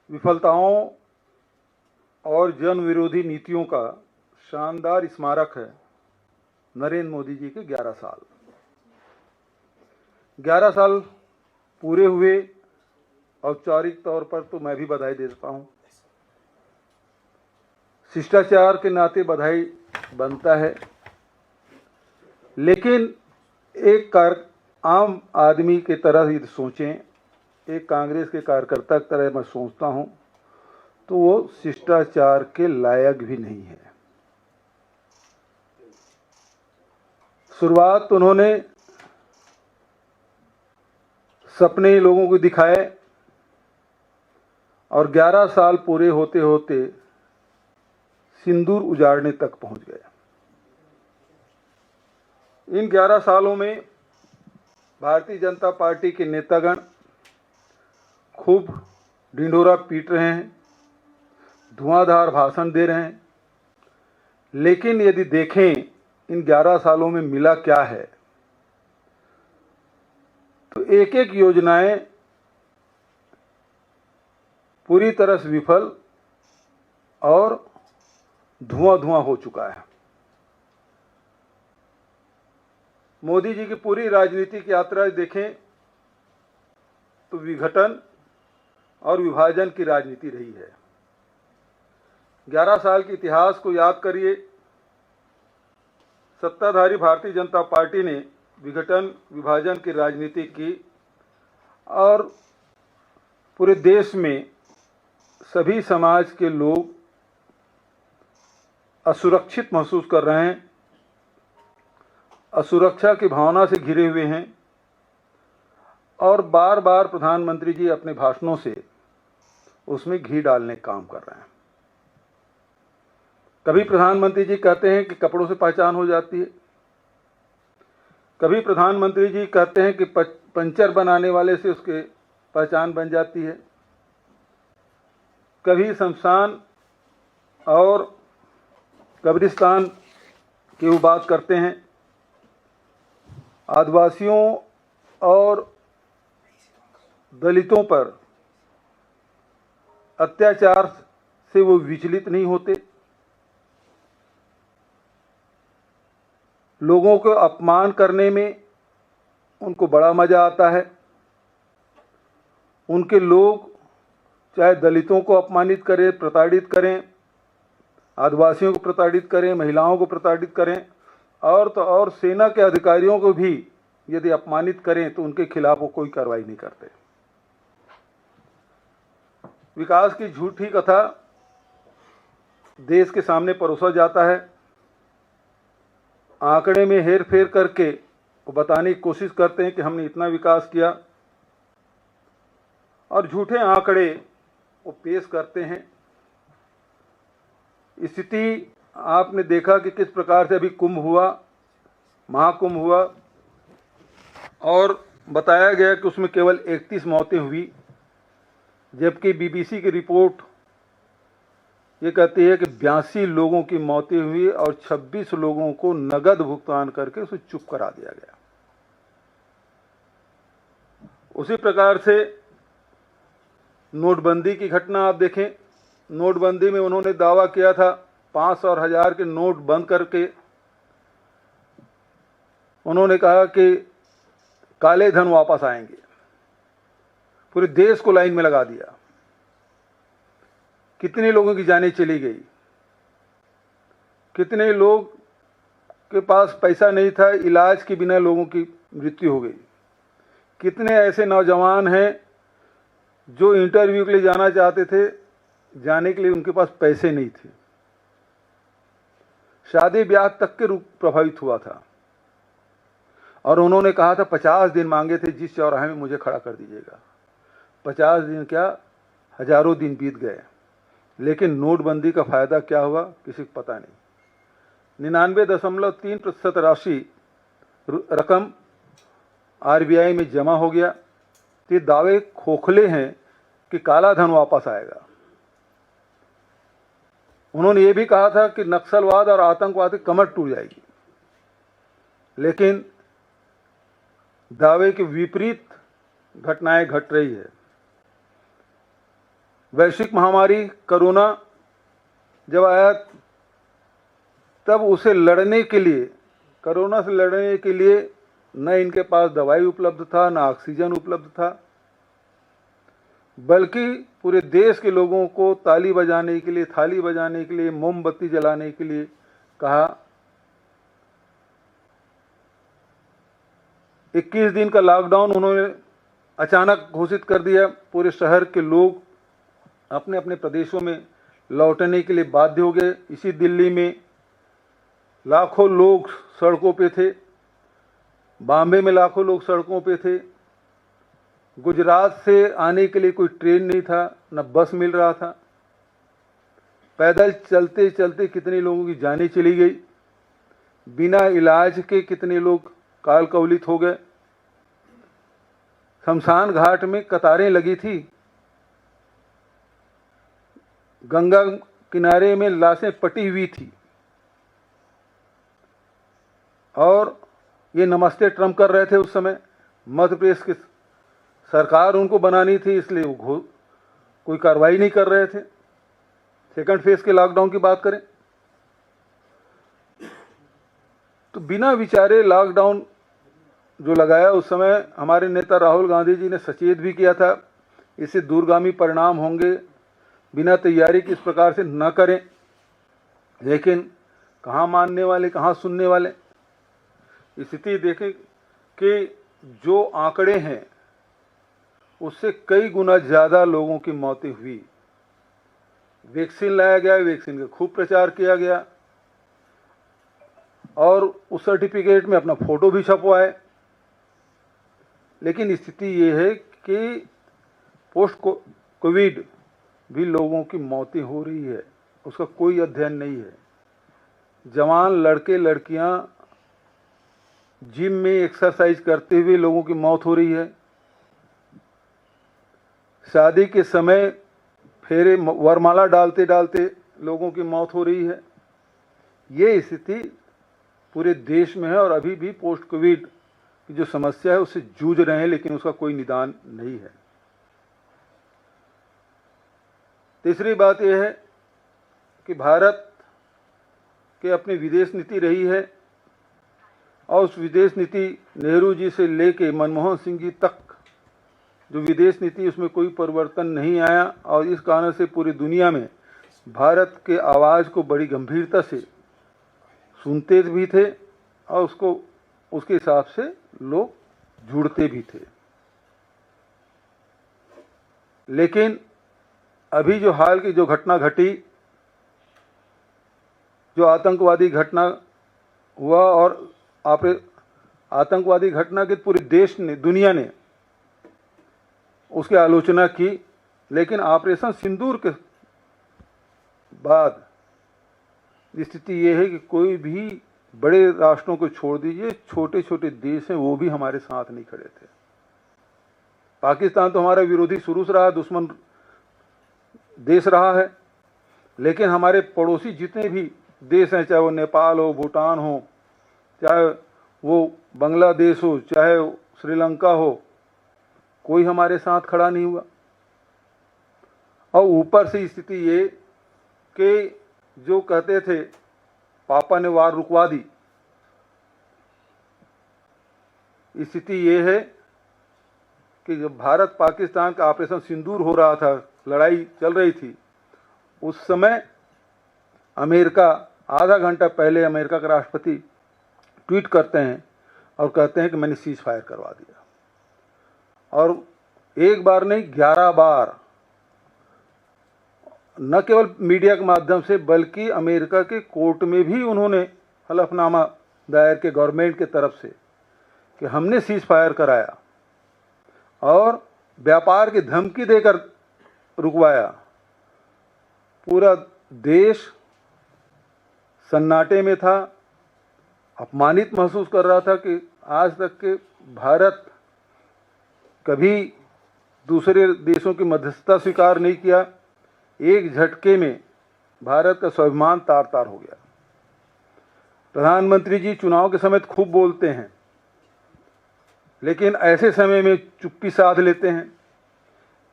विफलताओं और जन विरोधी नीतियों का शानदार स्मारक है नरेंद्र मोदी जी के 11 साल। 11 साल पूरे हुए, औपचारिक तौर पर तो मैं भी बधाई देता हूं। शिष्टाचार के नाते बधाई बनता है, लेकिन एक आम आदमी की तरह यदि सोचें, एक कांग्रेस के कार्यकर्ता की तरह मैं सोचता हूं, तो वो शिष्टाचार के लायक भी नहीं है। शुरुआत उन्होंने सपने लोगों को दिखाए और 11 साल पूरे होते होते सिंदूर उजाड़ने तक पहुंच गए। इन 11 सालों में भारतीय जनता पार्टी के नेतागण खूब ढिंढोरा पीट रहे हैं, धुआंधार भाषण दे रहे हैं, लेकिन यदि देखें इन 11 सालों में मिला क्या है, तो एक एक योजनाएं पूरी तरह से विफल और धुआं हो चुका है। मोदी जी की पूरी राजनीतिक यात्रा देखें तो विघटन और विभाजन की राजनीति रही है। 11 साल के इतिहास को याद करिए। सत्ताधारी भारतीय जनता पार्टी ने विघटन विभाजन की राजनीति की और पूरे देश में सभी समाज के लोग असुरक्षित महसूस कर रहे हैं, असुरक्षा की भावना से घिरे हुए हैं और बार बार प्रधानमंत्री जी अपने भाषणों से उसमें घी डालने का काम कर रहे हैं। कभी प्रधानमंत्री जी कहते हैं कि कपड़ों से पहचान हो जाती है, कभी प्रधानमंत्री जी कहते हैं कि पंचर बनाने वाले से उसके पहचान बन जाती है, कभी शमशान और कब्रिस्तान की वो बात करते हैं। आदिवासियों और दलितों पर अत्याचार से वो विचलित नहीं होते। लोगों को अपमान करने में उनको बड़ा मजा आता है। उनके लोग चाहे दलितों को अपमानित करें, प्रताड़ित करें, आदिवासियों को प्रताड़ित करें, महिलाओं को प्रताड़ित करें और तो और सेना के अधिकारियों को भी यदि अपमानित करें तो उनके खिलाफ वो कोई कार्रवाई नहीं करते। विकास की झूठी कथा देश के सामने परोसा जाता है। आंकड़े में हेर फेर करके वो बताने की कोशिश करते हैं कि हमने इतना विकास किया और झूठे आंकड़े वो पेश करते हैं। स्थिति आपने देखा कि किस प्रकार से अभी कुंभ हुआ, महाकुंभ हुआ और बताया गया कि उसमें केवल 31 मौतें हुई, जबकि बीबीसी की रिपोर्ट ये कहती है कि 82 लोगों की मौतें हुई और 26 लोगों को नगद भुगतान करके उसे चुप करा दिया गया। उसी प्रकार से नोटबंदी की घटना आप देखें। नोटबंदी में उन्होंने दावा किया था 500 और 1000 के नोट बंद करके उन्होंने कहा कि काले धन वापस आएंगे। पूरे देश को लाइन में लगा दिया। कितने लोगों की जानें चली गई, कितने लोग के पास पैसा नहीं था, इलाज के बिना लोगों की मृत्यु हो गई। कितने ऐसे नौजवान हैं जो इंटरव्यू के लिए जाना चाहते थे, जाने के लिए उनके पास पैसे नहीं थे। शादी ब्याह तक के रूप प्रभावित हुआ था और उन्होंने कहा था 50 दिन मांगे थे, जिस चौराहे में मुझे खड़ा कर दीजिएगा। 50 दिन क्या, हजारों दिन बीत गए, लेकिन नोटबंदी का फायदा क्या हुआ किसी को पता नहीं। 99.3% राशि रकम आरबीआई में जमा हो गया। ये दावे खोखले हैं कि काला धन वापस आएगा। उन्होंने ये भी कहा था कि नक्सलवाद और आतंकवाद की कमर टूट जाएगी, लेकिन दावे के विपरीत घटनाएं घट रही है। वैश्विक महामारी कोरोना जब आया, तब उसे लड़ने के लिए, कोरोना से लड़ने के लिए न इनके पास दवाई उपलब्ध था, न ऑक्सीजन उपलब्ध था, बल्कि पूरे देश के लोगों को ताली बजाने के लिए, थाली बजाने के लिए, मोमबत्ती जलाने के लिए कहा। 21 दिन का लॉकडाउन उन्होंने अचानक घोषित कर दिया। पूरे शहर के लोग अपने अपने प्रदेशों में लौटने के लिए बाध्य हो गए। इसी दिल्ली में लाखों लोग सड़कों पे थे, बॉम्बे में लाखों लोग सड़कों पे थे। गुजरात से आने के लिए कोई ट्रेन नहीं था, न बस मिल रहा था। पैदल चलते चलते कितने लोगों की जानें चली गई। बिना इलाज के कितने लोग काल कवलित हो गए। शमशान घाट में कतारें लगी थी। गंगा किनारे में लाशें पटी हुई थी। और ये नमस्ते ट्रम्प कर रहे थे उस समय। मध्य प्रदेश की सरकार उनको बनानी थी, इसलिए वो कोई कार्रवाई नहीं कर रहे थे। सेकंड फेज के लॉकडाउन की बात करें तो बिना विचारे लॉकडाउन जो लगाया, उस समय हमारे नेता राहुल गांधी जी ने सचेत भी किया था, इससे दूरगामी परिणाम होंगे, बिना तैयारी के इस प्रकार से न करें। लेकिन कहाँ मानने वाले, कहाँ सुनने वाले। स्थिति देखें कि जो आंकड़े हैं उससे कई गुना ज़्यादा लोगों की मौतें हुई। वैक्सीन लाया गया, वैक्सीन का खूब प्रचार किया गया और उस सर्टिफिकेट में अपना फोटो भी छपवाए। लेकिन स्थिति ये है कि पोस्ट कोविड भी लोगों की मौतें हो रही है, उसका कोई अध्ययन नहीं है। जवान लड़के लड़कियां जिम में एक्सरसाइज करते हुए लोगों की मौत हो रही है। शादी के समय फेरे वरमाला डालते डालते लोगों की मौत हो रही है। ये स्थिति पूरे देश में है और अभी भी पोस्ट कोविड की जो समस्या है उससे जूझ रहे हैं, लेकिन उसका कोई निदान नहीं है। तीसरी बात यह है कि भारत की अपनी विदेश नीति रही है और उस विदेश नीति नेहरू जी से लेके मनमोहन सिंह जी तक जो विदेश नीति, उसमें कोई परिवर्तन नहीं आया और इस कारण से पूरी दुनिया में भारत के आवाज़ को बड़ी गंभीरता से सुनते भी थे और उसको उसके हिसाब से लोग जुड़ते भी थे। लेकिन अभी जो हाल की जो घटना घटी, जो आतंकवादी घटना हुआ और आतंकवादी घटना के पूरे देश ने, दुनिया ने उसकी आलोचना की। लेकिन ऑपरेशन सिंदूर के बाद स्थिति ये है कि कोई भी बड़े राष्ट्रों को छोड़ दीजिए, छोटे छोटे देश हैं वो भी हमारे साथ नहीं खड़े थे। पाकिस्तान तो हमारा विरोधी शुरू से रहा, दुश्मन देश रहा है। लेकिन हमारे पड़ोसी जितने भी देश हैं, चाहे वो नेपाल हो, भूटान हो, चाहे वो बांग्लादेश हो, चाहे श्रीलंका हो, कोई हमारे साथ खड़ा नहीं हुआ। और ऊपर से स्थिति ये कि जो कहते थे पापा ने वार रुकवा दी, स्थिति ये है कि जब भारत पाकिस्तान का ऑपरेशन सिंदूर हो रहा था, लड़ाई चल रही थी, उस समय अमेरिका आधा घंटा पहले अमेरिका का राष्ट्रपति ट्वीट करते हैं और कहते हैं कि मैंने सीज फायर करवा दिया। और एक बार नहीं 11 बार, न केवल मीडिया के माध्यम से बल्कि अमेरिका के कोर्ट में भी उन्होंने हलफनामा दायर के गवर्नमेंट के तरफ से कि हमने सीज फायर कराया और व्यापार की धमकी देकर रुकवाया। पूरा देश सन्नाटे में था, अपमानित महसूस कर रहा था कि आज तक के भारत कभी दूसरे देशों की मध्यस्थता स्वीकार नहीं किया। एक झटके में भारत का स्वाभिमान तार तार हो गया। प्रधानमंत्री जी चुनाव के समय खूब बोलते हैं, लेकिन ऐसे समय में चुप्पी साध लेते हैं।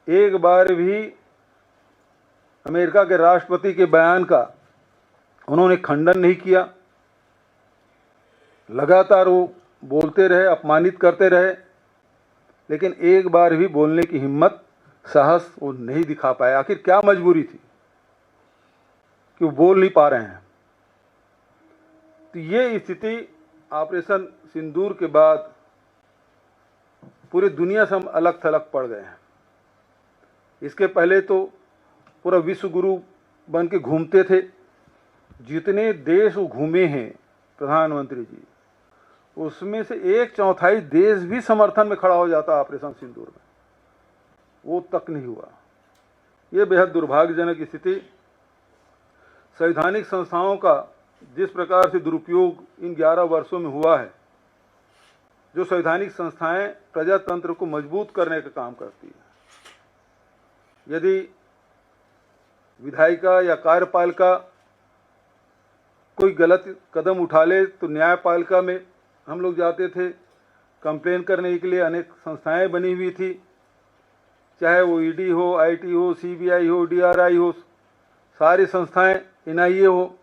एक बार भी अमेरिका के राष्ट्रपति के बयान का उन्होंने खंडन नहीं किया, लगातार वो बोलते रहे, अपमानित करते रहे, लेकिन एक बार भी बोलने की हिम्मत, साहस वो नहीं दिखा पाए। आखिर क्या मजबूरी थी कि वो बोल नहीं पा रहे हैं। तो ये स्थिति ऑपरेशन सिंदूर के बाद पूरी दुनिया से हम अलग थलग पड़ गए हैं। इसके पहले तो पूरा विश्व गुरु बन के घूमते थे। जितने देश वो घूमे हैं प्रधानमंत्री जी, उसमें से 1/4 देश भी समर्थन में खड़ा हो जाता ऑपरेशन सिंदूर में, वो तक नहीं हुआ। ये बेहद दुर्भाग्यजनक स्थिति। संवैधानिक संस्थाओं का जिस प्रकार से दुरुपयोग इन 11 वर्षों में हुआ है, जो संवैधानिक संस्थाएं प्रजातंत्र को मजबूत करने का काम करती है, यदि विधायिका या कार्यपालिका कोई गलत कदम उठा ले तो न्यायपालिका में हम लोग जाते थे कंप्लेन करने के लिए। अनेक संस्थाएं बनी हुई थी, चाहे वो ईडी हो, आईटी हो, सीबीआई हो, डीआरआई हो, सारी संस्थाएं, एनआईए हो,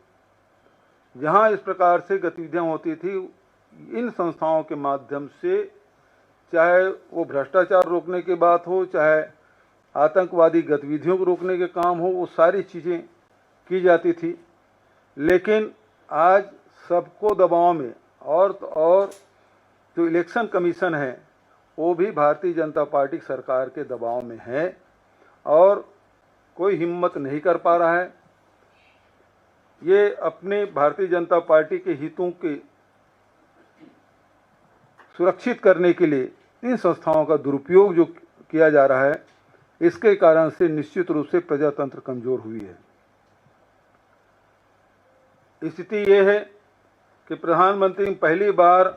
जहां इस प्रकार से गतिविधियां होती थी, इन संस्थाओं के माध्यम से चाहे वो भ्रष्टाचार रोकने की बात हो, चाहे आतंकवादी गतिविधियों को रोकने के काम हो, वो सारी चीज़ें की जाती थी। लेकिन आज सबको दबाव में, और तो और जो इलेक्शन कमीशन है वो भी भारतीय जनता पार्टी सरकार के दबाव में है और कोई हिम्मत नहीं कर पा रहा है। ये अपने भारतीय जनता पार्टी के हितों के सुरक्षित करने के लिए इन संस्थाओं का दुरुपयोग जो किया जा रहा है, इसके कारण से निश्चित रूप से प्रजातंत्र कमजोर हुई है। स्थिति ये है कि प्रधानमंत्री पहली बार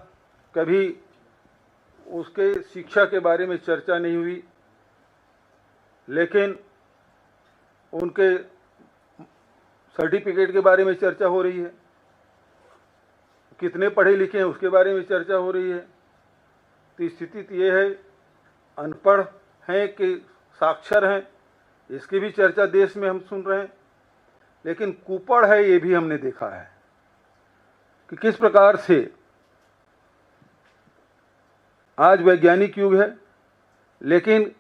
कभी उसके शिक्षा के बारे में चर्चा नहीं हुई, लेकिन उनके सर्टिफिकेट के बारे में चर्चा हो रही है, कितने पढ़े लिखे हैं उसके बारे में चर्चा हो रही है। तो स्थिति तो ये है, अनपढ़ हैं कि साक्षर हैं, इसकी भी चर्चा देश में हम सुन रहे हैं। लेकिन कुपड़ है, ये भी हमने देखा है कि किस प्रकार से आज वैज्ञानिक युग है, लेकिन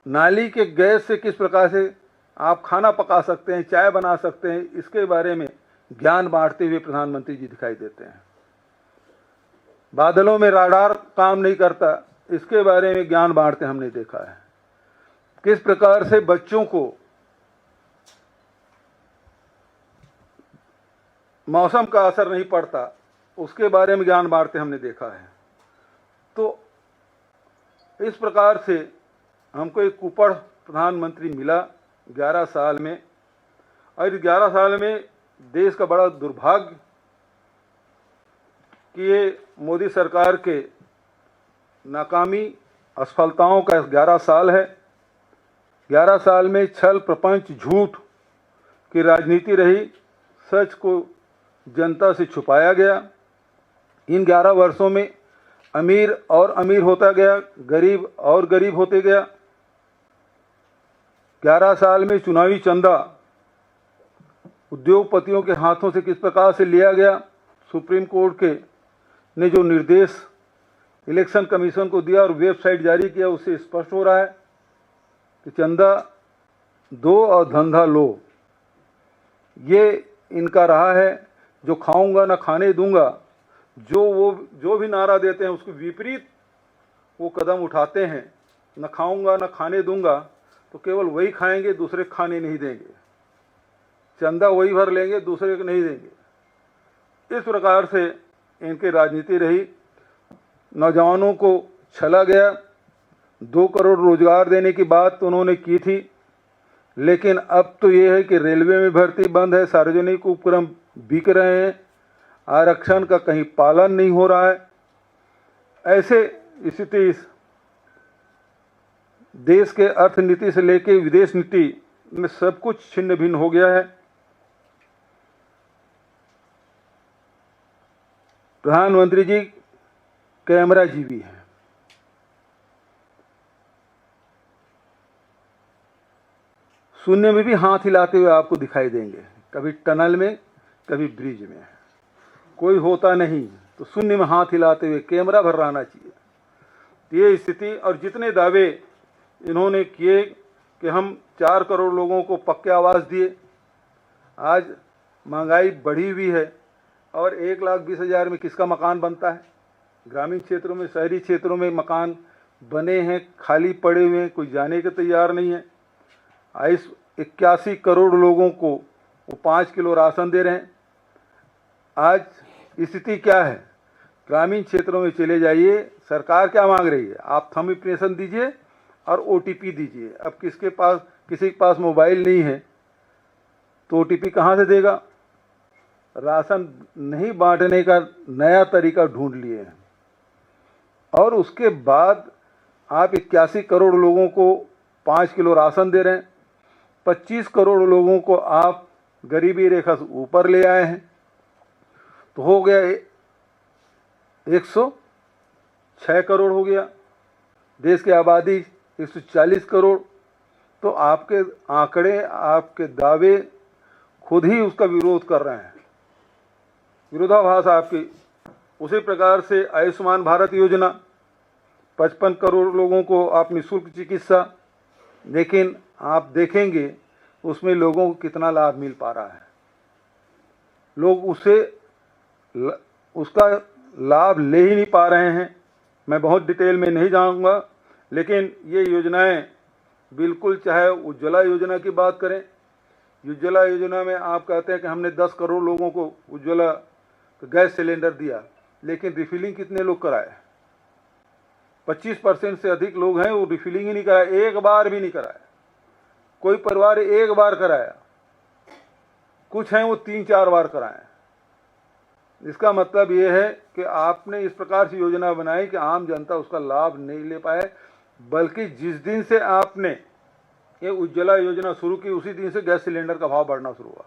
नाली के गैस से किस प्रकार से आप खाना पका सकते हैं, चाय बना सकते हैं, इसके बारे में ज्ञान बांटते हुए प्रधानमंत्री जी दिखाई देते हैं। बादलों में राडार काम नहीं करता, इसके बारे में ज्ञान बांटते हमने देखा है। किस प्रकार से बच्चों को मौसम का असर नहीं पड़ता, उसके बारे में ज्ञान बांटते हमने देखा है। तो इस प्रकार से हमको एक कुपड़ प्रधानमंत्री मिला 11 साल में, और 11 साल में देश का बड़ा दुर्भाग्य कि ये मोदी सरकार के नाकामी, असफलताओं का 11 साल है। 11 साल में छल, प्रपंच, झूठ की राजनीति रही, सच को जनता से छुपाया गया। इन 11 वर्षों में अमीर और अमीर होता गया, गरीब और गरीब होते गया। 11 साल में चुनावी चंदा उद्योगपतियों के हाथों से किस प्रकार से लिया गया, सुप्रीम कोर्ट के ने जो निर्देश इलेक्शन कमीशन को दिया और वेबसाइट जारी किया, उससे स्पष्ट हो रहा है कि चंदा दो और धंधा लो, ये इनका रहा है। जो खाऊंगा ना खाने दूंगा, जो भी नारा देते हैं उसके विपरीत वो कदम उठाते हैं। न खाऊंगा ना खाने दूंगा, तो केवल वही खाएंगे, दूसरे खाने नहीं देंगे। चंदा वही भर लेंगे, दूसरे को नहीं देंगे। इस प्रकार से इनकी राजनीति रही। नौजवानों को छला गया। 2 करोड़ रोजगार देने की बात तो उन्होंने की थी, लेकिन अब तो ये है कि रेलवे में भर्ती बंद है, सार्वजनिक उपक्रम बिक रहे हैं, आरक्षण का कहीं पालन नहीं हो रहा है। ऐसे स्थिति इस देश के अर्थनीति से लेकर विदेश नीति में सब कुछ छिन्न भिन्न हो गया है। प्रधानमंत्री जी कैमरा जीवी हैं। शून्य में भी हाथ हिलाते हुए आपको दिखाई देंगे, कभी टनल में कभी ब्रिज में। कोई होता नहीं तो शून्य में हाथ हिलाते हुए कैमरा भर रहना चाहिए। ये स्थिति, और जितने दावे इन्होंने किए कि हम 4 करोड़ लोगों को पक्के आवास दिए, आज महंगाई बढ़ी हुई है और 1,20,000 में किसका मकान बनता है? ग्रामीण क्षेत्रों में, शहरी क्षेत्रों में मकान बने हैं, खाली पड़े हुए हैं, कोई जाने के तैयार नहीं है। इस 81 करोड़ लोगों को वो 5 किलो राशन दे रहे हैं। आज स्थिति क्या है? ग्रामीण क्षेत्रों में चले जाइए, सरकार क्या मांग रही है? आप थंब इम्प्रेशन दीजिए और OTP दीजिए। अब किसी के पास मोबाइल नहीं है तो OTP कहाँ से देगा? राशन नहीं बांटने का नया तरीका ढूंढ लिए हैं। और उसके बाद आप 81 करोड़ लोगों को 5 किलो राशन दे रहे हैं। 25 करोड़ लोगों को आप गरीबी रेखा से ऊपर ले आए हैं, तो हो गया 106 करोड़ हो गया। देश की आबादी 140 करोड़। तो आपके आंकड़े, आपके दावे खुद ही उसका विरोध कर रहे हैं, विरोधाभास आपकी। उसी प्रकार से आयुष्मान भारत योजना, 55 करोड़ लोगों को आप निःशुल्क चिकित्सा, लेकिन आप देखेंगे उसमें लोगों को कितना लाभ मिल पा रहा है। लोग उसका लाभ ले ही नहीं पा रहे हैं। मैं बहुत डिटेल में नहीं जाऊंगा, लेकिन ये योजनाएं बिल्कुल, चाहे उज्ज्वला योजना की बात करें, उज्ज्वला योजना में आप कहते हैं कि हमने 10 करोड़ लोगों को उज्ज्वला गैस सिलेंडर दिया, लेकिन रिफिलिंग कितने लोग कराए? 25% से अधिक लोग हैं वो रिफिलिंग ही नहीं कराए, एक बार भी नहीं कराया। कोई परिवार एक बार कराया, कुछ हैं वो 3-4 बार कराए। इसका मतलब ये है कि आपने इस प्रकार से योजना बनाई कि आम जनता उसका लाभ नहीं ले पाए, बल्कि जिस दिन से आपने ये उज्ज्वला योजना शुरू की उसी दिन से गैस सिलेंडर का भाव बढ़ना शुरू हुआ।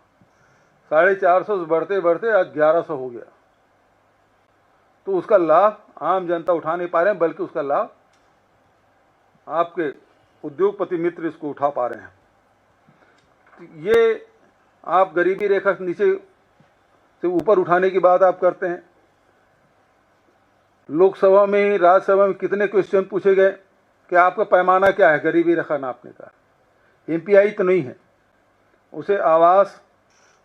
450 से बढ़ते बढ़ते आज 1100 हो गया। तो उसका लाभ आम जनता उठा नहीं पा रहे हैं, बल्कि उसका लाभ आपके उद्योगपति मित्र इसको उठा पा रहे हैं। ये आप गरीबी रेखा से नीचे से ऊपर उठाने की बात आप करते हैं। लोकसभा में, राज्यसभा में कितने क्वेश्चन पूछे गए कि आपका पैमाना क्या है गरीबी रेखा नापने का? MPI तो नहीं है, उसे आवास,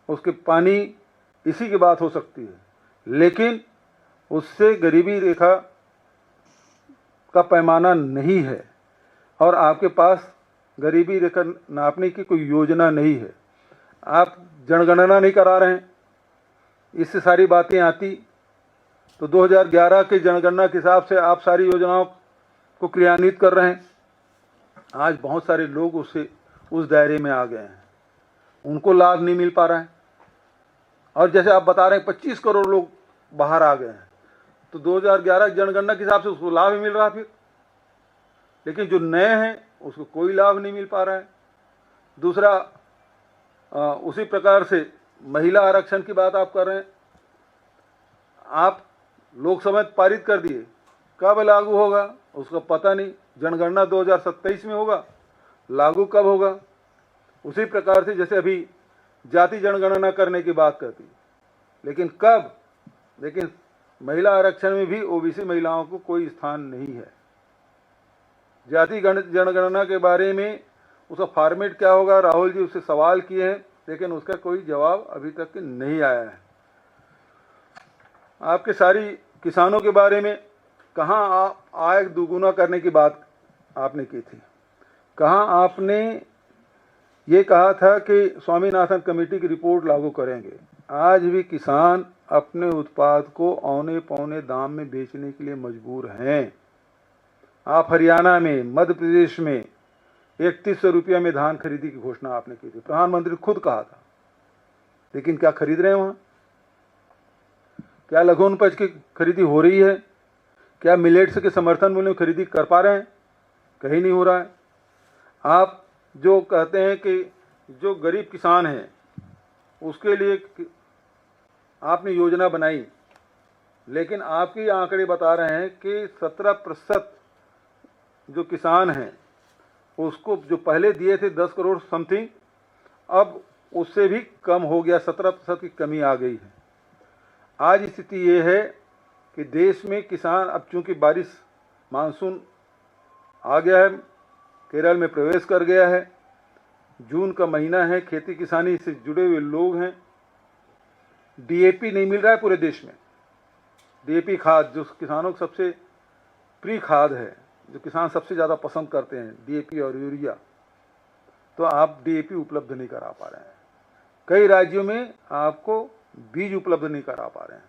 उसके पानी, इसी की बात हो सकती है, लेकिन उससे गरीबी रेखा का पैमाना नहीं है। और आपके पास गरीबी रेखा नापने की कोई योजना नहीं है। आप जनगणना नहीं करा रहे हैं, इससे सारी बातें आती तो 2011 के जनगणना के हिसाब से आप सारी योजनाओं को क्रियान्वित कर रहे हैं। आज बहुत सारे लोग उस दायरे में आ गए हैं, उनको लाभ नहीं मिल पा रहा है। और जैसे आप बता रहे हैं 25 करोड़ लोग बाहर आ गए हैं, तो 2011 जनगणना के हिसाब से उसको लाभ ही मिल रहा फिर, लेकिन जो नए हैं उसको कोई लाभ नहीं मिल पा रहा है। दूसरा, उसी प्रकार से महिला आरक्षण की बात आप कर रहे हैं। आप लोकसभा में पारित कर दिए, कब लागू होगा उसका पता नहीं। जनगणना 2027 में होगा, लागू कब होगा? उसी प्रकार से जैसे अभी जाति जनगणना करने की बात करती, लेकिन कब? लेकिन महिला आरक्षण में भी OBC महिलाओं को कोई स्थान नहीं है। जाति जनगणना के बारे में उसका फॉर्मेट क्या होगा, राहुल जी उससे सवाल किए हैं, लेकिन उसका कोई जवाब अभी तक नहीं आया है। आपके सारी किसानों के बारे में कहाँ आय दुगुना करने की बात आपने की थी? कहाँ आपने ये कहा था कि स्वामीनाथन कमेटी की रिपोर्ट लागू करेंगे? आज भी किसान अपने उत्पाद को औने पौने दाम में बेचने के लिए मजबूर हैं। आप हरियाणा में, मध्य प्रदेश में 3100 रुपया में धान खरीदी की घोषणा आपने की थी, प्रधानमंत्री खुद कहा था, लेकिन क्या खरीद रहे हैं वहाँ? क्या लघु उपज की खरीदी हो रही है? क्या मिलेट्स के समर्थन मूल्य में खरीदी कर पा रहे हैं? कहीं नहीं हो रहा है। आप जो कहते हैं कि जो गरीब किसान हैं उसके लिए आपने योजना बनाई, लेकिन आपके आंकड़े बता रहे हैं कि 17% जो किसान हैं उसको जो पहले दिए थे 10 करोड़ समथिंग, अब उससे भी कम हो गया, 17% की कमी आ गई है। आज स्थिति ये है कि देश में किसान, अब चूंकि बारिश मानसून आ गया है, केरल में प्रवेश कर गया है, जून का महीना है, खेती किसानी से जुड़े हुए लोग हैं। डीएपी नहीं मिल रहा है पूरे देश में। डीएपी खाद जो किसानों को सबसे प्रिय खाद है, जो किसान सबसे ज़्यादा पसंद करते हैं, डीएपी और यूरिया, तो आप डीएपी उपलब्ध नहीं करा पा रहे हैं। कई राज्यों में आपको बीज उपलब्ध नहीं करा पा रहे हैं।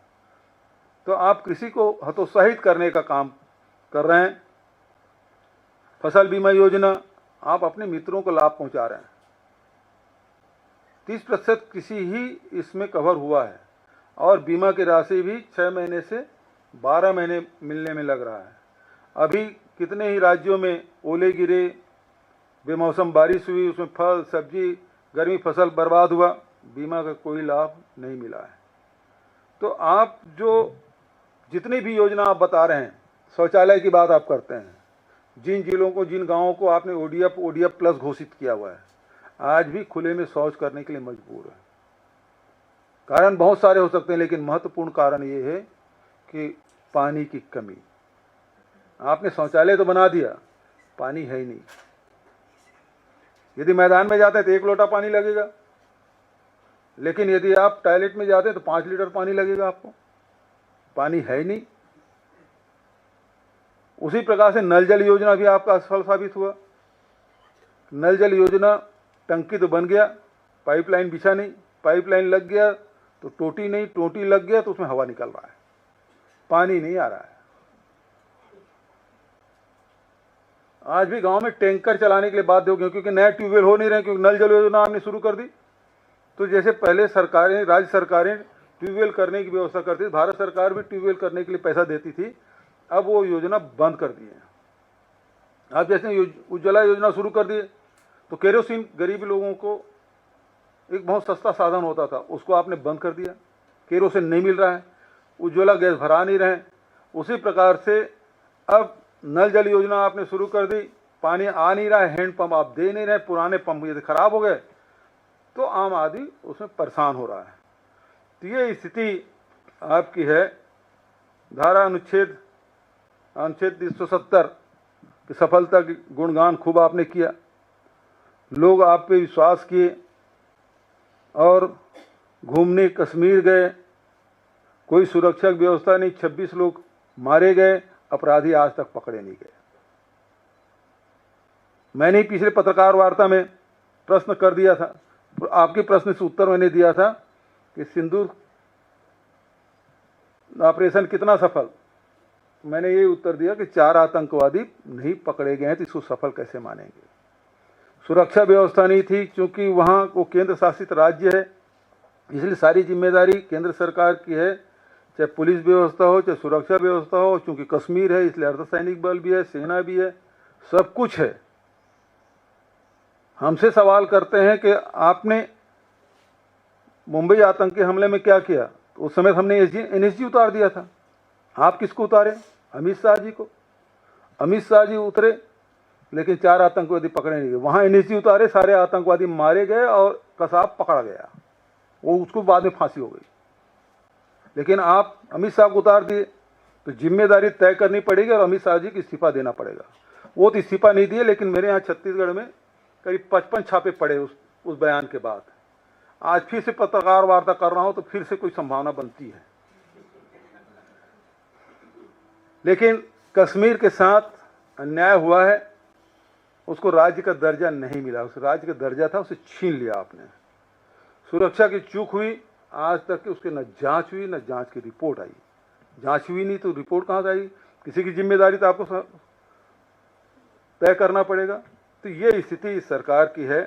तो आप कृषि को हतोत्साहित करने का काम कर रहे हैं। फसल बीमा योजना, आप अपने मित्रों को लाभ पहुंचा रहे हैं। 30% कृषि ही इसमें कवर हुआ है और बीमा की राशि भी 6 महीने से 12 महीने मिलने में लग रहा है। अभी कितने ही राज्यों में ओले गिरे, बेमौसम बारिश हुई, उसमें फल सब्जी गर्मी फसल बर्बाद हुआ, बीमा का कोई लाभ नहीं मिला है। तो आप जो जितनी भी योजना आप बता रहे हैं, शौचालय की बात आप करते हैं, जिन जिलों को, जिन गांवों को आपने ओडीएफ प्लस घोषित किया हुआ है, आज भी खुले में शौच करने के लिए मजबूर है। कारण बहुत सारे हो सकते हैं, लेकिन महत्वपूर्ण कारण ये है कि पानी की कमी। आपने शौचालय तो बना दिया, पानी है ही नहीं। यदि मैदान में जाते हैं तो 1 लोटा पानी लगेगा, लेकिन यदि आप टॉयलेट में जाते हैं तो 5 लीटर पानी लगेगा आपको। पानी है ही नहीं। उसी प्रकार से नल जल योजना भी आपका असफल साबित हुआ। नल जल योजना, टंकी तो बन गया, पाइपलाइन बिछा नहीं, पाइपलाइन लग गया तो टोटी नहीं, टोटी लग गया तो उसमें हवा निकल रहा है, पानी नहीं आ रहा है। आज भी गांव में टैंकर चलाने के लिए बाध्य हो गए, क्योंकि नए ट्यूबवेल हो नहीं रहे, क्योंकि नल जल योजना आपने शुरू कर दी। तो जैसे पहले सरकारें, राज्य सरकारें ट्यूबवेल करने की व्यवस्था करती थी, भारत सरकार भी ट्यूबवेल करने के लिए पैसा देती थी, अब वो योजना बंद कर दी है। आप जैसे उज्ज्वला योजना शुरू कर दिए तो केरोसिन गरीब लोगों को एक बहुत सस्ता साधन होता था, उसको आपने बंद कर दिया। केरोसिन नहीं मिल रहा है, उज्ज्वला गैस भरा नहीं रहे। उसी प्रकार से अब नल जल योजना आपने शुरू कर दी, पानी आ नहीं रहा है, हैंड पंप आप दे नहीं रहे, पुराने पंप यदि खराब हो गए तो आम आदमी उसमें परेशान हो रहा है। तो ये स्थिति आपकी है। धारा अनुच्छेद 370 की सफलता की गुणगान खूब आपने किया, लोग आप पे विश्वास किए और घूमने कश्मीर गए, कोई सुरक्षा व्यवस्था नहीं, 26 लोग मारे गए, अपराधी आज तक पकड़े नहीं गए। मैंने पिछले पत्रकार वार्ता में प्रश्न कर दिया था, आपके प्रश्न से उत्तर मैंने दिया था कि सिंदूर ऑपरेशन कितना सफल। मैंने ये उत्तर दिया कि 4 आतंकवादी नहीं पकड़े गए हैं, तो इसको सफल कैसे मानेंगे। सुरक्षा व्यवस्था नहीं थी, क्योंकि वहाँ वो केंद्र शासित राज्य है, इसलिए सारी जिम्मेदारी केंद्र सरकार की है, चाहे पुलिस व्यवस्था हो, चाहे सुरक्षा व्यवस्था हो। चूंकि कश्मीर है इसलिए अर्धसैनिक बल भी है, सेना भी है, सब कुछ है। हमसे सवाल करते हैं कि आपने मुंबई आतंकी हमले में क्या किया, तो उस समय हमने एनएसजी उतार दिया था। आप किसको उतारे? अमित शाह जी को। अमित शाह जी उतरे, लेकिन 4 आतंकवादी पकड़े नहीं गए। वहाँ एनएसजी उतारे, सारे आतंकवादी मारे गए और कसाब पकड़ा गया, वो उसको बाद में फांसी हो गई। लेकिन आप अमित शाह को उतार दिए, तो जिम्मेदारी तय करनी पड़ेगी और अमित शाह जी को इस्तीफा देना पड़ेगा। वो तो इस्तीफा नहीं दिए, लेकिन मेरे यहाँ छत्तीसगढ़ में करीब 55 छापे पड़े उस बयान के बाद। आज फिर से पत्रकार वार्ता कर रहा हूं तो फिर से कोई संभावना बनती है। लेकिन कश्मीर के साथ अन्याय हुआ है, उसको राज्य का दर्जा नहीं मिला। उस राज्य का दर्जा था, उसे छीन लिया आपने। सुरक्षा की चूक हुई, आज तक उसके न जांच हुई न जांच की रिपोर्ट आई। जांच हुई नहीं तो रिपोर्ट कहाँ से आई? किसी की जिम्मेदारी तो आपको तय करना पड़ेगा। तो ये स्थिति इस सरकार की है।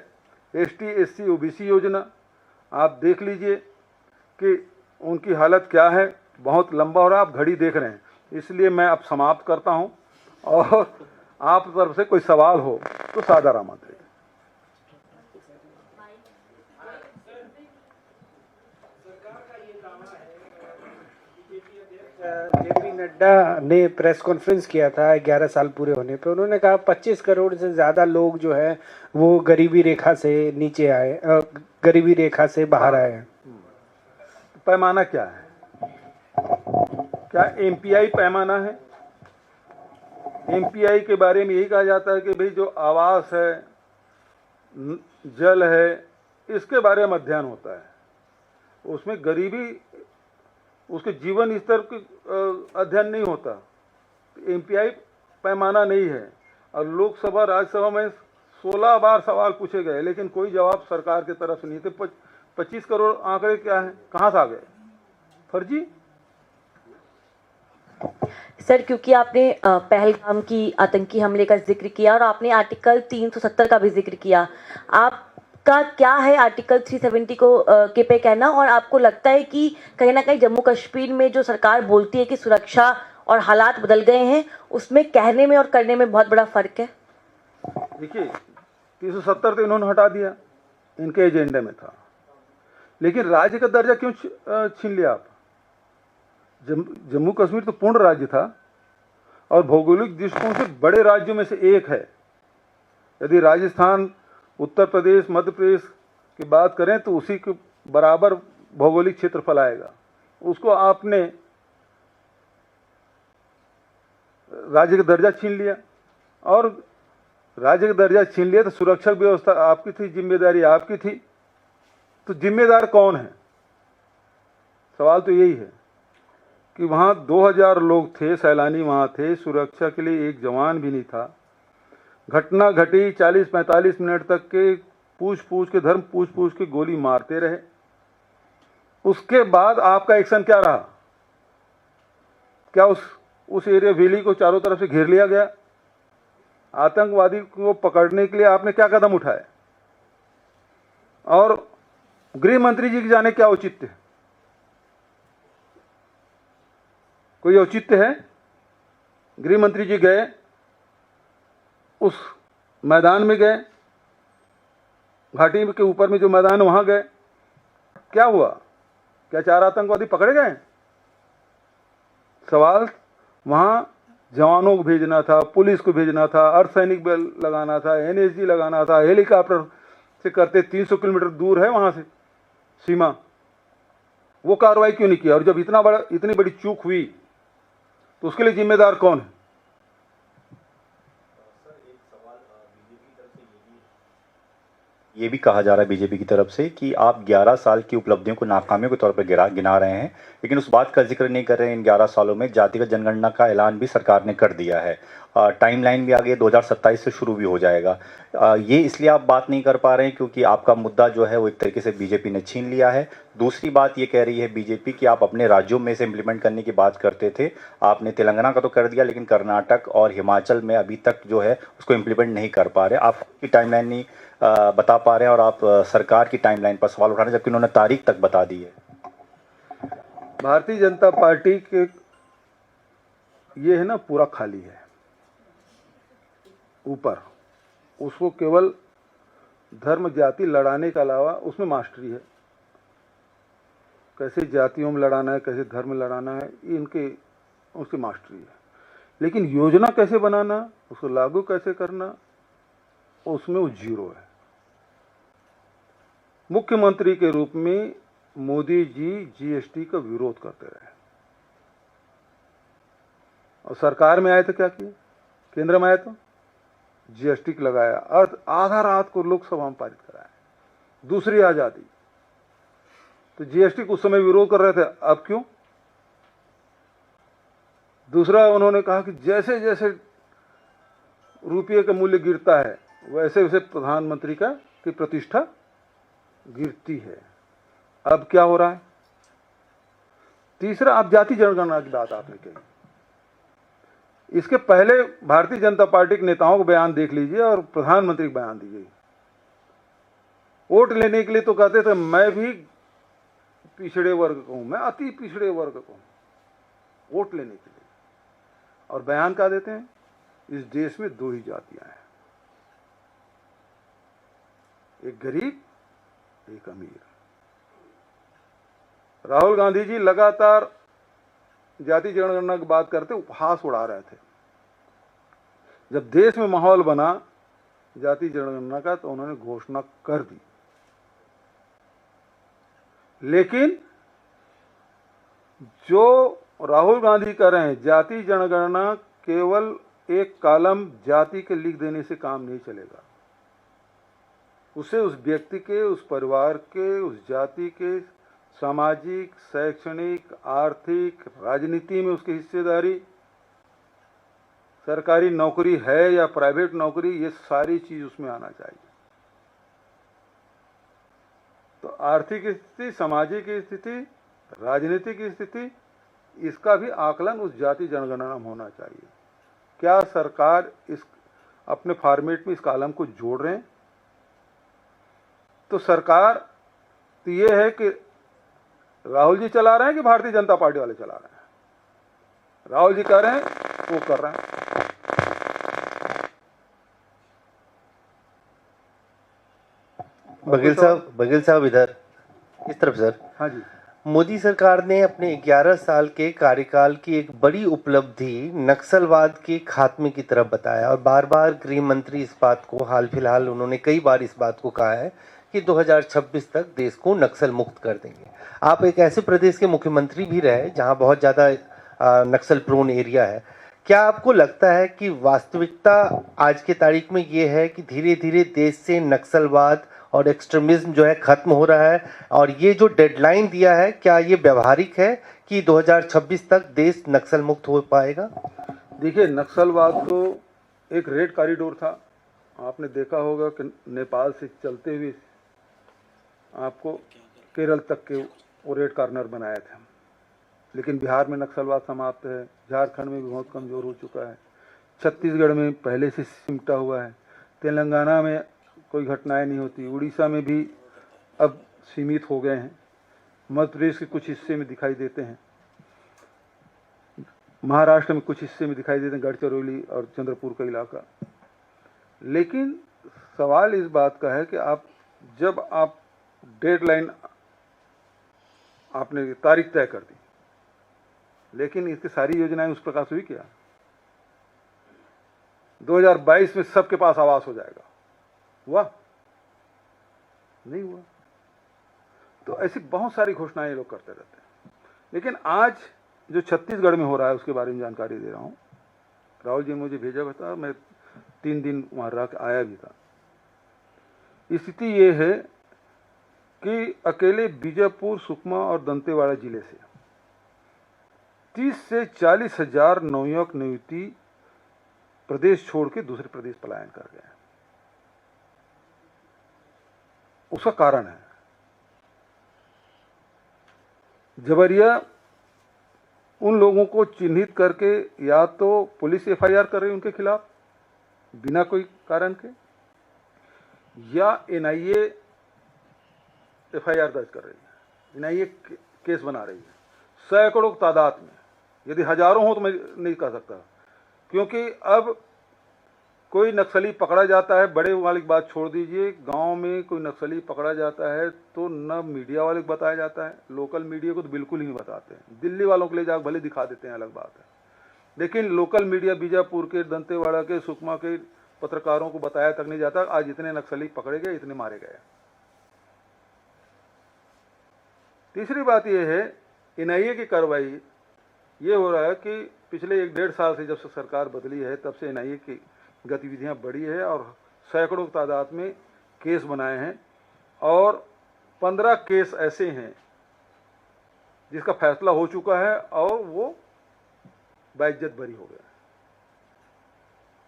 एसटी एससी ओबीसी योजना आप देख लीजिए कि उनकी हालत क्या है। बहुत लंबा हो रहा है, आप घड़ी देख रहे हैं, इसलिए मैं अब समाप्त करता हूं। और आप तरफ से कोई सवाल हो तो सादर आमंत्रित। सरकार का ये दावा है, बीजेपी अध्यक्ष जेपी नड्डा ने प्रेस कॉन्फ्रेंस किया था 11 साल पूरे होने पे। उन्होंने कहा 25 करोड़ से ज़्यादा लोग जो है वो गरीबी रेखा से नीचे आए, गरीबी रेखा से बाहर आए हैं। पैमाना क्या है? क्या एमपीआई पैमाना है? एमपीआई के बारे में यही कहा जाता है कि भाई जो आवास है, जल है, इसके बारे में अध्ययन होता है। उसमें गरीबी, उसके जीवन स्तर के अध्ययन नहीं होता। एमपीआई पैमाना नहीं है। और लोकसभा राज्यसभा में 16 बार सवाल पूछे गए, लेकिन कोई जवाब सरकार की तरफ से नहीं थे। 25 करोड़ आंकड़े क्या हैं, कहाँ से आ गए? फर्जी। सर, क्योंकि आपने पहलगाम की आतंकी हमले का जिक्र किया और आपने आर्टिकल 370 का भी जिक्र किया, आपका क्या है आर्टिकल 370 को के पे कहना? और आपको लगता है कि कहीं ना कहीं जम्मू कश्मीर में जो सरकार बोलती है कि सुरक्षा और हालात बदल गए हैं, उसमें कहने में और करने में बहुत बड़ा फर्क है? देखिए, 370 तो इन्होंने हटा दिया, इनके एजेंडे में था। लेकिन राज्य का दर्जा क्यों छीन लिया आप? जम्मू कश्मीर तो पूर्ण राज्य था और भौगोलिक दृष्टिकोण से बड़े राज्यों में से एक है। यदि राजस्थान, उत्तर प्रदेश, मध्य प्रदेश की बात करें तो उसी के बराबर भौगोलिक क्षेत्रफल आएगा। उसको आपने राज्य का दर्जा छीन लिया, और राज्य का दर्जा छीन लिया तो सुरक्षा व्यवस्था आपकी थी, जिम्मेदारी आपकी थी। तो जिम्मेदार कौन है? सवाल तो यही है कि वहाँ 2000 लोग थे, सैलानी वहाँ थे, सुरक्षा के लिए एक जवान भी नहीं था। घटना घटी, 40-45 मिनट तक के पूछ पूछ के गोली मारते रहे। उसके बाद आपका एक्शन क्या रहा? क्या उस एरिया वैली को चारों तरफ से घेर लिया गया? आतंकवादी को पकड़ने के लिए आपने क्या कदम उठाए? और गृह मंत्री जी की जाने क्या औचित्य है? कोई औचित्य है? गृह मंत्री जी गए, उस मैदान में गए, घाटी के ऊपर में जो मैदान वहां गए, क्या हुआ? क्या 4 आतंकवादी पकड़े गए? सवाल वहां जवानों को भेजना था, पुलिस को भेजना था, अर्धसैनिक बल लगाना था, एनएसजी लगाना था, हेलीकॉप्टर से करते 300 किलोमीटर दूर है वहां से सीमा। वो कार्रवाई क्यों नहीं किया? और जब इतनी बड़ी चूक हुई तो उसके लिए जिम्मेदार कौन है? ये भी कहा जा रहा है बीजेपी की तरफ से कि आप 11 साल की उपलब्धियों को नाकामियों के तौर पर गिना रहे हैं, लेकिन उस बात का जिक्र नहीं कर रहे हैं इन 11 सालों में जातिगत जनगणना का ऐलान भी सरकार ने कर दिया है। टाइमलाइन भी आगे 2027 से शुरू भी हो जाएगा। ये इसलिए आप बात नहीं कर पा रहे हैं क्योंकि आपका मुद्दा जो है वो एक तरीके से बीजेपी ने छीन लिया है। दूसरी बात ये कह रही है बीजेपी कि आप अपने राज्यों में से इम्प्लीमेंट करने की बात करते थे, आपने तेलंगाना का तो कर दिया, लेकिन कर्नाटक और हिमाचल में अभी तक जो है उसको इम्प्लीमेंट नहीं कर पा रहे। आपकी टाइमलाइन नहीं बता पा रहे हैं और आप सरकार की टाइमलाइन पर सवाल उठा रहे हैं, जबकि उन्होंने तारीख तक बता दी है। भारतीय जनता पार्टी के ये है ना, पूरा खाली है ऊपर। उसको केवल धर्म जाति लड़ाने के अलावा उसमें मास्टरी है। कैसे जातियों में लड़ाना है, कैसे धर्म में लड़ाना है, इनके उसकी मास्टरी है। लेकिन योजना कैसे बनाना, उसको लागू कैसे करना, उसमें वो जीरो है। मुख्यमंत्री के रूप में मोदी जी जीएसटी का विरोध करते रहे, और सरकार में आए तो क्या किया? केंद्र में आए तो जीएसटी लगाया और आधा रात को लोकसभा में पारित कराया। दूसरी आजादी तो जीएसटी को उस समय विरोध कर रहे थे, अब क्यों? दूसरा, उन्होंने कहा कि जैसे जैसे रुपये का मूल्य गिरता है वैसे वैसे प्रधानमंत्री की प्रतिष्ठा गिरती है। अब क्या हो रहा है? तीसरा, अब जाति जनगणना की बात आपने कही। इसके पहले भारतीय जनता पार्टी के नेताओं को बयान देख लीजिए और प्रधानमंत्री को बयान दीजिए। वोट लेने के लिए तो कहते थे मैं भी पिछड़े वर्ग का हूं, मैं अति पिछड़े वर्ग का हूं, वोट लेने के लिए। और बयान क्या देते हैं? इस देश में 2 ही जातियां हैं, एक गरीब, एक अमीर। राहुल गांधी जी लगातार जाति जनगणना की बात करते उपहास उड़ा रहे थे। जब देश में माहौल बना जाति जनगणना का तो उन्होंने घोषणा कर दी, लेकिन जो राहुल गांधी कर रहे हैं, जाति जनगणना केवल एक कॉलम जाति के लिख देने से काम नहीं चलेगा। उसे उस व्यक्ति के, उस परिवार के, उस जाति के सामाजिक, शैक्षणिक, आर्थिक, राजनीति में उसकी हिस्सेदारी, सरकारी नौकरी है या प्राइवेट नौकरी, ये सारी चीज उसमें आना चाहिए। तो आर्थिक स्थिति, सामाजिक स्थिति, राजनीतिक स्थिति, इसका भी आकलन उस जाति जनगणना में होना चाहिए। क्या सरकार इस अपने फॉर्मेट में इस कॉलम को जोड़ रहे हैं? तो सरकार तो ये है कि राहुल जी चला रहे हैं कि भारतीय जनता पार्टी वाले चला रहे हैं? राहुल जी कर रहे हैं, वो कर रहे हैं। बघेल साहब इधर इस तरफ सर। हाँ जी। मोदी सरकार ने अपने 11 साल के कार्यकाल की एक बड़ी उपलब्धि नक्सलवाद के खात्मे की तरफ बताया और बार बार गृह मंत्री इस बात को, हाल फिलहाल उन्होंने कई बार इस बात को कहा है कि 2026 तक देश को नक्सल मुक्त कर देंगे। आप एक ऐसे प्रदेश के मुख्यमंत्री भी रहे जहां बहुत ज़्यादा नक्सल प्रोन एरिया है। क्या आपको लगता है कि वास्तविकता आज के तारीख में ये है कि धीरे धीरे देश से नक्सलवाद और एक्सट्रीमिज्म जो है खत्म हो रहा है, और ये जो डेडलाइन दिया है क्या ये व्यवहारिक है कि 2026 तक देश नक्सल मुक्त हो पाएगा? देखिए, नक्सलवाद तो एक रेड कॉरिडोर था। आपने देखा होगा कि नेपाल से चलते हुए आपको केरल तक के वो रेड कॉर्नर बनाए थे, लेकिन बिहार में नक्सलवाद समाप्त है, झारखंड में भी बहुत कमज़ोर हो चुका है, छत्तीसगढ़ में पहले से सिमटा हुआ है, तेलंगाना में कोई घटनाएं नहीं होती, उड़ीसा में भी अब सीमित हो गए हैं, मध्य प्रदेश के कुछ हिस्से में दिखाई देते हैं, महाराष्ट्र में कुछ हिस्से में दिखाई देते हैं, गढ़चिरौली और चंद्रपुर का इलाका। लेकिन सवाल इस बात का है कि जब आप डेडलाइन आपने तारीख तय कर दी, लेकिन इसकी सारी योजनाएं उस प्रकार से हुई क्या? 2022 में सबके पास आवास हो जाएगा, हुआ? नहीं हुआ। तो ऐसी बहुत सारी घोषणाएं लोग करते रहते हैं। लेकिन आज जो छत्तीसगढ़ में हो रहा है उसके बारे में जानकारी दे रहा हूं। राहुल जी ने मुझे भेजा हुआ था, मैं 3 दिन वहां रह के आया भी था। स्थिति ये है कि अकेले बीजापुर, सुकमा और दंतेवाड़ा जिले से 30 से 40 हजार नवयुवक युवती प्रदेश छोड़ के दूसरे प्रदेश पलायन कर गए। उसका कारण है जबरिया उन लोगों को चिन्हित करके या तो पुलिस एफआईआर कर रही है उनके खिलाफ बिना कोई कारण के, या एनआईए एफआईआर दर्ज कर रही है, एनआईए केस बना रही है। सैकड़ों की तादाद में, यदि हजारों हो तो मैं नहीं कह सकता, क्योंकि अब कोई नक्सली पकड़ा जाता है, बड़े वाले की बात छोड़ दीजिए, गांव में कोई नक्सली पकड़ा जाता है तो न मीडिया वाले को बताया जाता है, लोकल मीडिया को तो बिल्कुल ही नहीं बताते हैं। दिल्ली वालों के लिए जाकर भले दिखा देते हैं, अलग बात है, लेकिन लोकल मीडिया बीजापुर के, दंतेवाड़ा के, सुकमा के पत्रकारों को बताया तक नहीं जाता आज इतने नक्सली पकड़े गए, इतने मारे गए। तीसरी बात यह है, एनआईए की कार्रवाई ये हो रहा है कि पिछले 1-1.5 साल से जब से सरकार बदली है तब से एनआईए की गतिविधियां बढ़ी है और सैकड़ों की तादाद में केस बनाए हैं, और 15 केस ऐसे हैं जिसका फैसला हो चुका है और वो बाइज्जत बरी हो गया।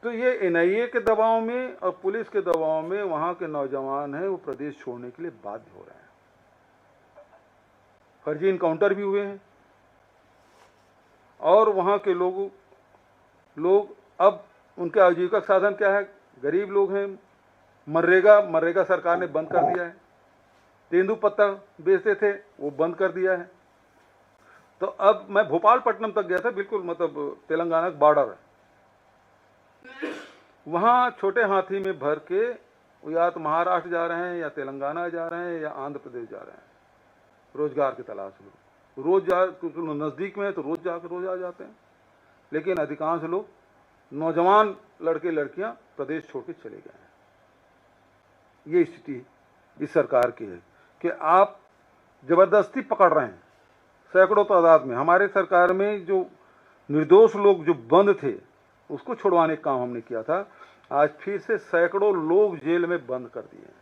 तो ये एनआईए के दबाव में और पुलिस के दबाव में वहां के नौजवान हैं वो प्रदेश छोड़ने के लिए बाध्य हो रहे हैं। फर्जी इनकाउंटर भी हुए हैं और वहां के लोग अब उनके आजीविका साधन क्या है? गरीब लोग हैं। मनरेगा सरकार ने बंद कर दिया है, तेंदुपत्ता बेचते थे वो बंद कर दिया है। तो अब मैं भोपालपट्टनम तक गया था, बिल्कुल मतलब तेलंगाना का बॉर्डर है, वहाँ छोटे हाथी में भर के वो या तो महाराष्ट्र जा रहे हैं या तेलंगाना जा रहे हैं या आंध्र प्रदेश जा रहे हैं रोजगार की तलाश में। रोज जा, नज़दीक में है तो रोज जाकर रोज आ जाते हैं, लेकिन अधिकांश लोग नौजवान लड़के लड़कियां प्रदेश छोड़ के चले गए हैं। ये स्थिति इस सरकार की है कि आप जबरदस्ती पकड़ रहे हैं सैकड़ों तादाद में। हमारे सरकार में जो निर्दोष लोग जो बंद थे उसको छुड़वाने का काम हमने किया था, आज फिर से सैकड़ों लोग जेल में बंद कर दिए हैं।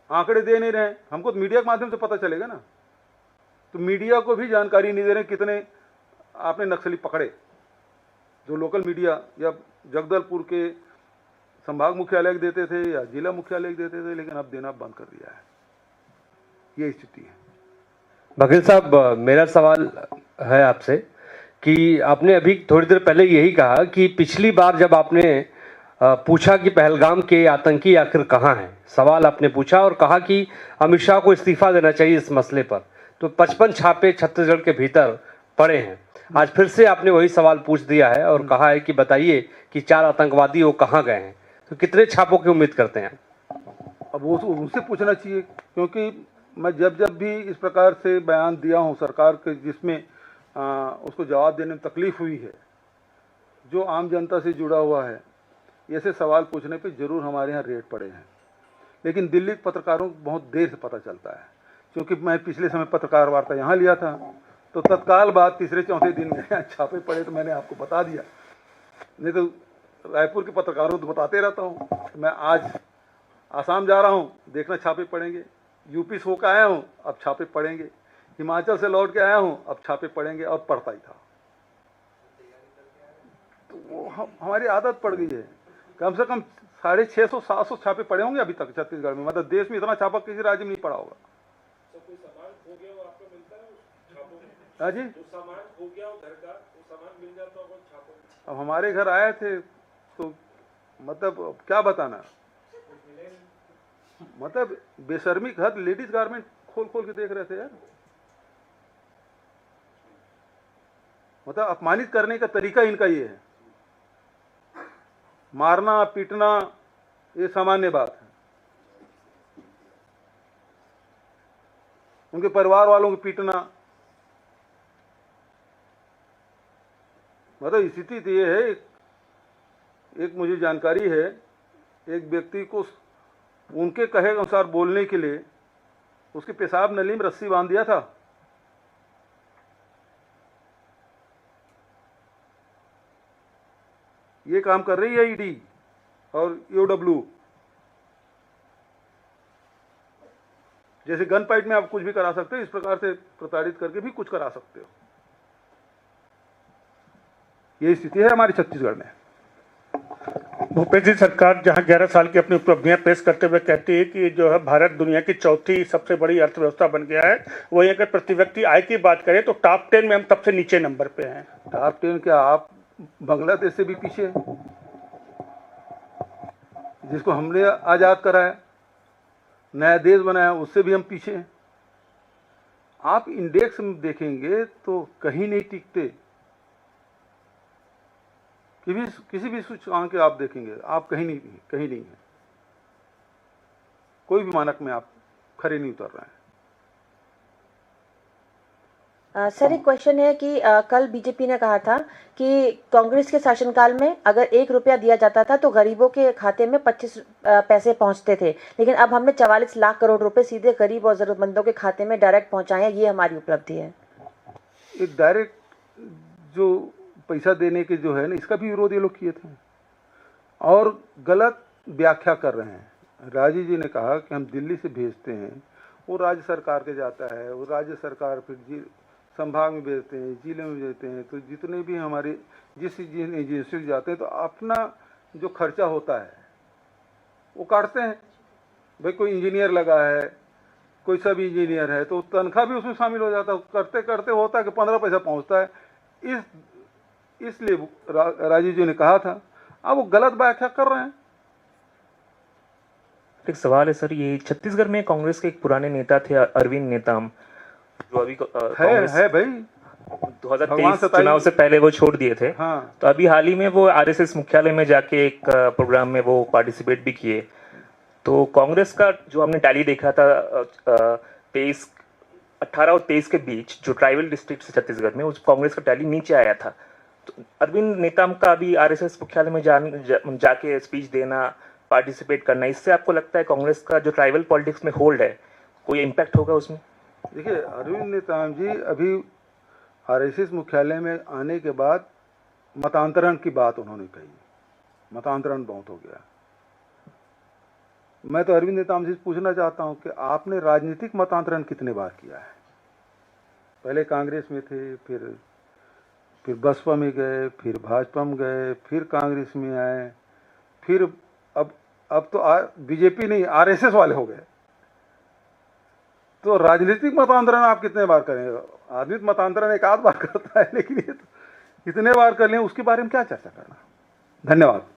आंकड़े दे नहीं रहे, हमको तो मीडिया के माध्यम से पता चलेगा ना, तो मीडिया को भी जानकारी नहीं दे रहे कितने आपने नक्सली पकड़े। जो लोकल मीडिया या जगदलपुर के संभाग मुख्यालय को देते थे या जिला मुख्यालय को देते थे, लेकिन अब देना बंद कर दिया है। ये स्थिति है। बघेल साहब, मेरा सवाल है आपसे कि आपने अभी थोड़ी देर पहले यही कहा कि पिछली बार जब आपने पूछा कि पहलगाम के आतंकी आखिर कहाँ हैं, सवाल आपने पूछा और कहा कि अमित शाह को इस्तीफा देना चाहिए इस मसले पर, तो 55 छापे छत्तीसगढ़ के भीतर पड़े हैं। आज फिर से आपने वही सवाल पूछ दिया है और कहा है कि बताइए कि 4 आतंकवादी वो कहाँ गए हैं, तो कितने छापों की उम्मीद करते हैं? अब वो उनसे पूछना चाहिए, क्योंकि मैं जब भी इस प्रकार से बयान दिया हूँ सरकार के जिसमें उसको जवाब देने में तकलीफ हुई है, जो आम जनता से जुड़ा हुआ है, ऐसे सवाल पूछने पे जरूर हमारे यहाँ रेड पड़े हैं। लेकिन दिल्ली के पत्रकारों को बहुत देर से पता चलता है, क्योंकि मैं पिछले समय पत्रकार वार्ता यहाँ लिया था, तो तत्काल बाद तीसरे चौथे दिन में छापे पड़े तो मैंने आपको बता दिया। नहीं तो रायपुर के पत्रकारों को बताते रहता हूँ। मैं आज आसाम जा रहा हूँ, देखना छापे पड़ेंगे। यूपी से होकर आया हूँ, अब छापे पड़ेंगे। हिमाचल से लौट के आया हूँ, अब छापे पड़ेंगे, अब पड़ता ही था। तो वो हमारी आदत पड़ गई है। कम से कम 650-700 छापे पड़े होंगे अभी तक छत्तीसगढ़ में। मतलब देश में इतना छापा किसी राज्य में नहीं पड़ा होगा। हाँ जी, अब हमारे घर आए थे तो मतलब क्या बताना, मतलब बेशर्मी का हद, लेडीज गारमेंट खोल के देख रहे थे यार। मतलब अपमानित करने का तरीका इनका ये है। मारना पीटना ये सामान्य बात है, उनके परिवार वालों को पीटना। मतलब स्थिति तो ये है, एक मुझे जानकारी है, एक व्यक्ति को उनके कहे अनुसार बोलने के लिए उसके पेशाब नली में रस्सी बांध दिया था। ये काम कर रही है ईडी और ईओडब्ल्यू। जैसे गन फाइट में आप कुछ भी करा सकते हो, इस प्रकार से प्रताड़ित करके भी कुछ करा सकते हो। ये स्थिति है हमारी छत्तीसगढ़ में। भूपेश जी, सरकार जहां 11 साल की अपनी उपलब्धियां पेश करते हुए कहती है कि जो है भारत दुनिया की चौथी सबसे बड़ी अर्थव्यवस्था बन गया है, वही अगर प्रति व्यक्ति आय की बात करें तो टॉप 10 में हम सबसे नीचे नंबर पे हैं। टॉप 10 क्या, आप बांग्लादेश से भी पीछे हैं, जिसको हमने आजाद कराया, नया देश बनाया, उससे भी हम पीछे हैं। आप इंडेक्स में देखेंगे तो कहीं नहीं टिकते। किसी भी सूचकांक के आप देखेंगे, आप कहीं नहीं है। कोई भी मानक में आप खरे नहीं उतर रहे हैं। सर, एक क्वेश्चन है कि कल बीजेपी ने कहा था कि कांग्रेस के शासनकाल में अगर 1 रुपया दिया जाता था तो गरीबों के खाते में 25 पैसे पहुंचते थे, लेकिन अब हमने 44 लाख करोड़ रुपए सीधे गरीब और जरूरतमंदों के खाते में डायरेक्ट पहुंचाए हैं। ये हमारी उपलब्धि है। एक डायरेक्ट जो पैसा देने के जो है ना, इसका भी विरोध ये लोग किए थे और गलत व्याख्या कर रहे हैं। राजीव जी ने कहा कि हम दिल्ली से भेजते हैं, वो राज्य सरकार के जाता है, वो राज्य सरकार फिर संभाग में भेजते हैं, जिले में भेजते हैं। तो जितने भी हमारे जिस एजेंसी जाते हैं तो अपना जो खर्चा होता है वो काटते हैं। भाई कोई इंजीनियर लगा है, कोई सब इंजीनियर है, तो तनख्वाह भी उसमें शामिल हो जाता है। करते करते होता है कि 15 पैसा पहुँचता है। इसलिए राजीव जी ने कहा था, अब वो गलत व्याख्या कर रहे हैं। एक सवाल है सर, ये छत्तीसगढ़ में कांग्रेस के एक पुराने नेता थे अरविंद नेताम, जो अभी है भाई 2023 चुनाव से पहले वो छोड़ दिए थे। हाँ। तो अभी हाल ही में वो आरएसएस मुख्यालय में जाके एक प्रोग्राम में वो पार्टिसिपेट भी किए। तो कांग्रेस का जो हमने टैली देखा था पेस 18 और 23 के बीच जो ट्राइबल डिस्ट्रिक्ट है छत्तीसगढ़ में, उस कांग्रेस का टैली नीचे आया था। तो अरविंद नेताम का अभी आरएसएस मुख्यालय में जाके स्पीच देना, पार्टिसिपेट करना, इससे आपको लगता है कांग्रेस का जो ट्राइबल पॉलिटिक्स में होल्ड है, कोई इम्पैक्ट होगा उसमें? देखिए, अरविंद नेताम जी अभी आरएसएस मुख्यालय में आने के बाद मतांतरण की बात उन्होंने कही। मतांतरण बहुत हो गया। मैं तो अरविंद नेताम जी से पूछना चाहता हूं कि आपने राजनीतिक मतांतरण कितने बार किया है? पहले कांग्रेस में थे, फिर बसपा में गए, फिर भाजपा में गए, फिर कांग्रेस में आए, फिर अब तो बीजेपी नहीं आरएसएस वाले हो गए। तो राजनीतिक मतांतरण आप कितने बार करेंगे? आदमी मतांतरण एक आध बार करता है, लेकिन ये तो कितने बार कर लें उसके बारे में क्या चर्चा करना। धन्यवाद।